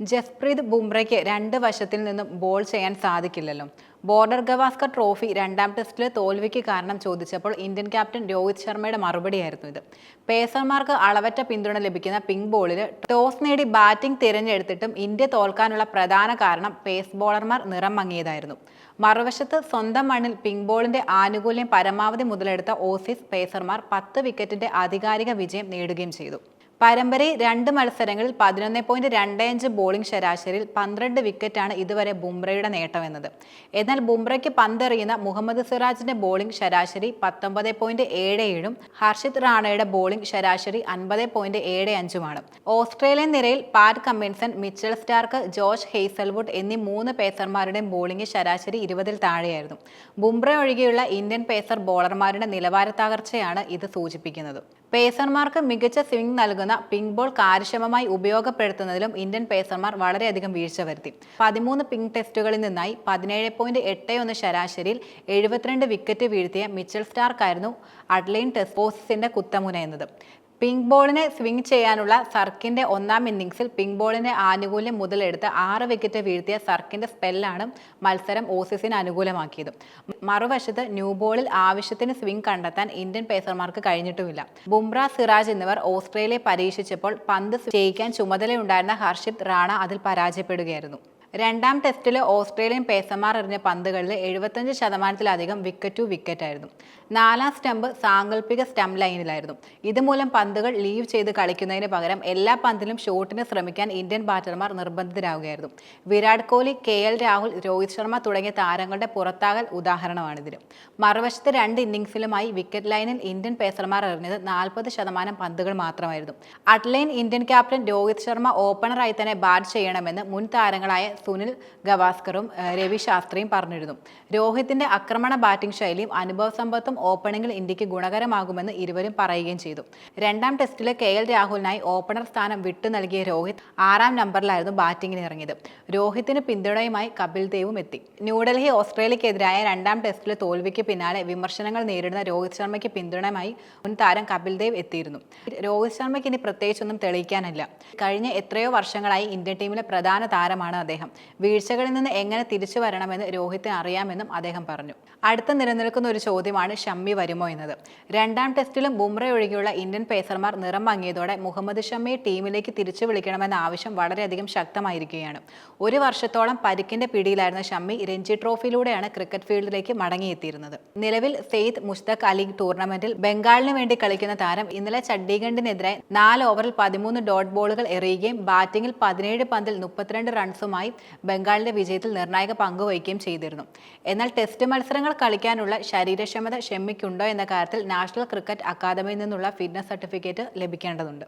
ജസ്പ്രീത് ബുംറയ്ക്ക് രണ്ട് വശത്തിൽ നിന്നും ബോൾ ചെയ്യാൻ സാധിക്കില്ലല്ലോ. ബോർഡർ ഗവാസ്കർ ട്രോഫി രണ്ടാം ടെസ്റ്റിലെ തോൽവിക്ക് കാരണം ചോദിച്ചപ്പോൾ ഇന്ത്യൻ ക്യാപ്റ്റൻ രോഹിത് ശർമ്മയുടെ മറുപടിയായിരുന്നു ഇത്. പേസർമാർക്ക് അളവറ്റ പിന്തുണ ലഭിക്കുന്ന പിങ്ക് ബോളിൽ ടോസ് നേടി ബാറ്റിംഗ് തിരഞ്ഞെടുത്തിട്ടും ഇന്ത്യ തോൽക്കാനുള്ള പ്രധാന കാരണം പേസ് ബോളർമാർ നിറം മങ്ങിയതായിരുന്നു. മറുവശത്ത് സ്വന്തം മണ്ണിൽ പിങ്ക് ബോളിന്റെ ആനുകൂല്യം പരമാവധി മുതലെടുത്ത ഓസീസ് പേസർമാർ 10 വിക്കറ്റിന്റെ ആധികാരിക വിജയം നേടുകയും ചെയ്തു. പരമ്പരയിൽ 2 മത്സരങ്ങളിൽ 11.25 ബോളിംഗ് ശരാശരിയിൽ 12 വിക്കറ്റാണ് ഇതുവരെ ബുംറയുടെ നേട്ടമെന്നത്. എന്നാൽ ബുംറയ്ക്ക് പന്തെറിയുന്ന മുഹമ്മദ് സിറാജിന്റെ ബോളിംഗ് ശരാശരി 19.77ഉം ഹർഷിത് റാണയുടെ ബോളിംഗ് ശരാശരി 50.75ഉമാണ്. ഓസ്ട്രേലിയൻ നിരയിൽ പാറ്റ് കമ്മിൻസൺ, മിച്ചൽ സ്റ്റാർക്ക്, ജോഷ് ഹെയ്സൽവുഡ് എന്നീ 3 പേസർമാരുടെയും ബോളിംഗ് ശരാശരി 20-ൽ താഴെയായിരുന്നു. ബുംറ ഒഴികെയുള്ള ഇന്ത്യൻ പേസർ ബോളർമാരുടെ നിലവാര തകർച്ചയാണ് ഇത് സൂചിപ്പിക്കുന്നത്. പേസർമാർക്ക് മികച്ച സ്വിംഗ് നൽകുന്ന പിങ്ക് ബോൾ കാര്യക്ഷമമായി ഉപയോഗപ്പെടുത്തുന്നതിലും ഇന്ത്യൻ പേസർമാർ വളരെയധികം വീഴ്ച വരുത്തി. 13 പിങ്ക് ടെസ്റ്റുകളിൽ നിന്നായി 17.81 ശരാശരിയിൽ 72 വിക്കറ്റ് വീഴ്ത്തിയ മിച്ചൽ സ്റ്റാർക്കായിരുന്നു അഡ്ലൈൻ ടെസ്റ്റ് ഓസീസിന്റെ കുത്തമുന എന്നത്. പിങ്ക് ബോളിനെ സ്വിംഗ് ചെയ്യാനുള്ള സർക്കിന്റെ 1-ാം ഇന്നിംഗ്സിൽ പിങ്ക് ബോളിന്റെ ആനുകൂല്യം മുതലെടുത്ത് 6 വിക്കറ്റ് വീഴ്ത്തിയ സർക്കിന്റെ സ്പെല്ലാണ് മത്സരം ഓസീസിന് അനുകൂലമാക്കിയത്. മറുവശത്ത് ന്യൂ ബോളിൽ ആവശ്യത്തിന് സ്വിംഗ് കണ്ടെത്താൻ ഇന്ത്യൻ പേസർമാർക്ക് കഴിഞ്ഞിട്ടുമില്ല. ബുംറ, സിറാജ് എന്നിവർ ഓസ്ട്രേലിയയെ പരീക്ഷിച്ചപ്പോൾ പന്ത് ജയിക്കാൻ ചുമതലയുണ്ടായിരുന്ന ഹർഷിത് റാണ അതിൽ പരാജയപ്പെടുകയായിരുന്നു. രണ്ടാം ടെസ്റ്റിൽ ഓസ്ട്രേലിയൻ പേസർമാർ എറിഞ്ഞ പന്തുകളിൽ 75%-ലധികം വിക്കറ്റ് ടു വിക്കറ്റായിരുന്നു. 4-ാം സ്റ്റംപ് സാങ്കല്പിക സ്റ്റംപ് ലൈനിലായിരുന്നു. ഇതുമൂലം പന്തുകൾ ലീവ് ചെയ്ത് കളിക്കുന്നതിന് പകരം എല്ലാ പന്തിലും ഷോട്ടിന് ശ്രമിക്കാൻ ഇന്ത്യൻ ബാറ്റർമാർ നിർബന്ധിതരാകുകയായിരുന്നു. വിരാട് കോഹ്ലി, KL രാഹുൽ, രോഹിത് ശർമ്മ തുടങ്ങിയ താരങ്ങളുടെ പുറത്താകൽ ഉദാഹരണമാണിതിന്. മറുവശത്ത് 2 ഇന്നിംഗ്സിലുമായി വിക്കറ്റ് ലൈനിൽ ഇന്ത്യൻ പേസർമാർ എറിഞ്ഞത് 40% പന്തുകൾ മാത്രമായിരുന്നു. അഡ്ലൈൻ ഇന്ത്യൻ ക്യാപ്റ്റൻ രോഹിത് ശർമ്മ ഓപ്പണറായി തന്നെ ബാറ്റ് ചെയ്യണമെന്ന് മുൻ താരങ്ങളായ സുനിൽ ഗവാസ്കറും രവി ശാസ്ത്രിയും പറഞ്ഞിരുന്നു. രോഹിത്തിന്റെ ആക്രമണ ബാറ്റിംഗ് ശൈലിയും അനുഭവ സമ്പത്തും ഓപ്പണിംഗിൽ ഇന്ത്യക്ക് ഗുണകരമാകുമെന്ന് ഇരുവരും പറയുകയും ചെയ്തു. രണ്ടാം ടെസ്റ്റിലെ KL രാഹുലിനായി ഓപ്പണർ സ്ഥാനം വിട്ടു നൽകിയ രോഹിത് 6-ാം നമ്പറിലായിരുന്നു ബാറ്റിംഗിന് ഇറങ്ങിയത്. രോഹിത്തിന് പിന്തുണയുമായി കപിൽ ദേവും എത്തി. ന്യൂഡൽഹി ഓസ്ട്രേലിയക്കെതിരായ രണ്ടാം ടെസ്റ്റിലെ തോൽവിക്ക് പിന്നാലെ വിമർശനങ്ങൾ നേരിടുന്ന രോഹിത് ശർമ്മയ്ക്ക് പിന്തുണയുമായി മുൻ താരം കപിൽ ദേവ് എത്തിയിരുന്നു. രോഹിത് ശർമ്മയ്ക്ക് ഇനി പ്രത്യേകിച്ചൊന്നും തെളിയിക്കാനില്ല. കഴിഞ്ഞ എത്രയോ വർഷങ്ങളായി ഇന്ത്യൻ ടീമിലെ പ്രധാന താരമാണ് അദ്ദേഹം. വീഴ്ചകളിൽ നിന്ന് എങ്ങനെ തിരിച്ചു വരണമെന്ന് രോഹിത്തിന് അറിയാമെന്നും അദ്ദേഹം പറഞ്ഞു. അടുത്ത നിലനിൽക്കുന്ന ഒരു ചോദ്യമാണ് ഷമ്മി വരുമോ എന്നത്. രണ്ടാം ടെസ്റ്റിലും ബുംറ ഒഴികെയുള്ള ഇന്ത്യൻ പേസർമാർ നിറം മങ്ങിയതോടെ മുഹമ്മദ് ഷമ്മിയെ ടീമിലേക്ക് തിരിച്ചു വിളിക്കണമെന്ന ആവശ്യം വളരെയധികം ശക്തമായിരിക്കുകയാണ്. 1 വർഷത്തോളം പരിക്കിന്റെ പിടിയിലായിരുന്ന ഷമ്മി രഞ്ജി ട്രോഫിയിലൂടെയാണ് ക്രിക്കറ്റ് ഫീൽഡിലേക്ക് മടങ്ങിയെത്തിയിരുന്നത്. നിലവിൽ സെയ്ദ് മുഷ്തഖ് അലി ടൂർണമെന്റിൽ ബംഗാളിന് വേണ്ടി കളിക്കുന്ന താരം ഇന്നലെ ചണ്ഡീഗഡിനെതിരെ 4 ഓവറിൽ 13 ഡോട്ട് ബോളുകൾ എറിയുകയും ബാറ്റിംഗിൽ 17 പന്തിൽ 32 റൺസുമായി ബംഗാളിന്റെ വിജയത്തിൽ നിർണായക പങ്കുവഹിക്കുകയും ചെയ്തിരുന്നു. എന്നാൽ ടെസ്റ്റ് മത്സരങ്ങൾ കളിക്കാനുള്ള ശരീരക്ഷമത ഷമ്മിക്കുണ്ടോ എന്ന കാര്യത്തിൽ നാഷണൽ ക്രിക്കറ്റ് അക്കാദമിയിൽ നിന്നുള്ള ഫിറ്റ്നസ് സർട്ടിഫിക്കറ്റ് ലഭിക്കേണ്ടതുണ്ട്.